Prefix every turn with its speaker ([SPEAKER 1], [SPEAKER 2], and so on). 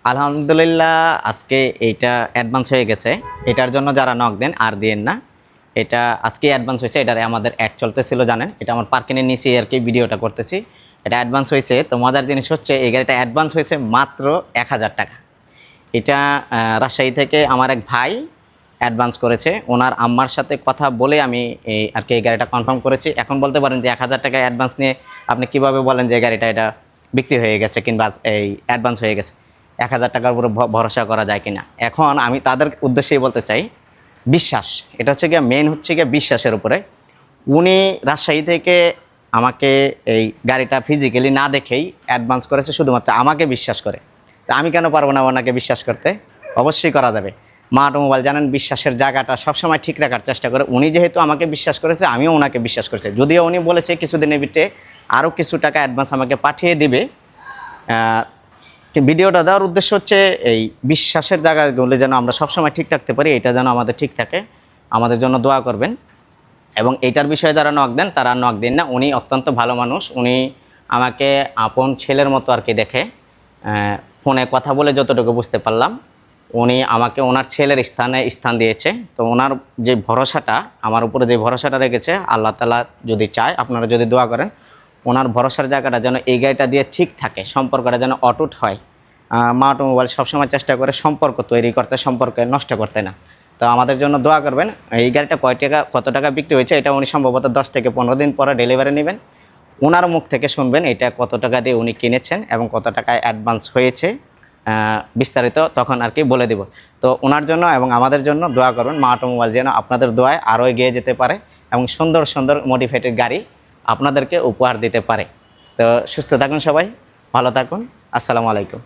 [SPEAKER 1] আলহামদুলিল্লাহ আজকে এইটা অ্যাডভান্স হয়ে গেছে। এটার জন্য যারা নক দেন আর দিয়েন না, এটা আজকে অ্যাডভান্স হয়েছে। এটারে আমাদের অ্যাড চলতেছিল জানেন, এটা আমার পার্কিংয়ের নিচে আর কি ভিডিওটা করতেছি। এটা অ্যাডভান্স হয়েছে। তো মজার জিনিস হচ্ছে এই গাড়িটা অ্যাডভান্স হয়েছে মাত্র 1000 টাকা। এটা রাজশাহী থেকে আমার এক ভাই অ্যাডভান্স করেছে। ওনার আম্মার সাথে কথা বলে আমি এই আর কি এই গাড়িটা কনফার্ম করেছি। এখন বলতে পারেন যে 1000 টাকা অ্যাডভান্স নিয়ে আপনি কিভাবে বলেন যে গাড়িটা এটা বিক্রি হয়ে গেছে কিংবা এই অ্যাডভান্স হয়ে গেছে। 1000 টাকার উপরে ভরসা করা যায় কিনা। এখন আমি তাদের উদ্দেশ্যেই বলতে চাই, বিশ্বাস, এটা হচ্ছে গিয়ে মেন, হচ্ছে গিয়ে বিশ্বাসের উপরে। উনি রাজশাহী থেকে আমাকে এই গাড়িটা ফিজিক্যালি না দেখেই অ্যাডভান্স করেছে শুধুমাত্র আমাকে বিশ্বাস করে। তা আমি কেন পারবো না ওনাকে বিশ্বাস করতে? অবশ্যই করা যাবে। মা অটোমোবাইল জানেন বিশ্বাসের জায়গাটা সবসময় ঠিক রাখার চেষ্টা করে। উনি যেহেতু আমাকে বিশ্বাস করেছে, আমিও ওনাকে বিশ্বাস করেছি। যদিও উনি বলেছে কিছুদিনের ভিতরে আরও কিছু টাকা অ্যাডভান্স আমাকে পাঠিয়ে দিবে। ভিডিওটা দেওয়ার উদ্দেশ্য হচ্ছে এই বিশ্বাসের জায়গাগুলো যেন আমরা সবসময় ঠিক রাখতে পারি, এটা যেন আমাদের ঠিক থাকে। আমাদের জন্য দোয়া করবেন। এবং এইটার বিষয়ে যারা নক দেন তারা নক দিন না। উনি অত্যন্ত ভালো মানুষ। উনি আমাকে আপন ছেলের মতো আর কি দেখে। ফোনে কথা বলে যতটুকু বুঝতে পারলাম, উনি আমাকে ওনার ছেলের স্থান দিয়েছে। তো ওনার যে ভরসাটা, আমার উপরে যে ভরসাটা রেখেছে, আল্লাহ তাআলা যদি চায়, আপনারা যদি দোয়া করেন, ওনার ভরসার জায়গাটা যেন এই গাড়িটা দিয়ে ঠিক থাকে, সম্পর্কটা যেন অটুট হয়। মা অটোমোবাইল সবসময় চেষ্টা করে সম্পর্ক তৈরি করতে, সম্পর্কে নষ্ট করতে না। তো আমাদের জন্য দোয়া করবেন। এই গাড়িটা কত টাকা বিক্রি হয়েছে এটা উনি সম্ভবত 10 থেকে 15 দিন পরে ডেলিভারি নেবেন। ওনার মুখ থেকে শুনবেন এটা কত টাকা দিয়ে উনি কিনেছেন এবং কত টাকায় অ্যাডভান্স হয়েছে। বিস্তারিত তখন আর কি বলে দেব। তো ওনার জন্য এবং আমাদের জন্য দোয়া করবেন। মা অটোমোবাইল যেন আপনাদের দোয়ায় আরও এগিয়ে যেতে পারে এবং সুন্দর সুন্দর মডিফাইড গাড়ি আপনাদেরকে উপহার দিতে পারে। তো সুস্থ থাকুন সবাই, ভালো থাকুন। আসসালামু আলাইকুম।